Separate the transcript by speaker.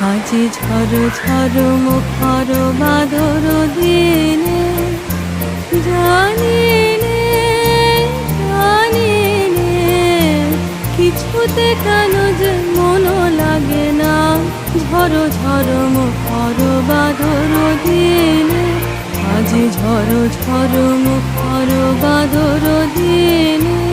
Speaker 1: আজি ঝড় ঝড় মুখর বাদর দিনে জানি কিছুতে কেন যে মন লাগে না। ঝড় ঝড় মুখর বাদর দিনে আজি ঝড় ঝড় মুখর বাদর দিনে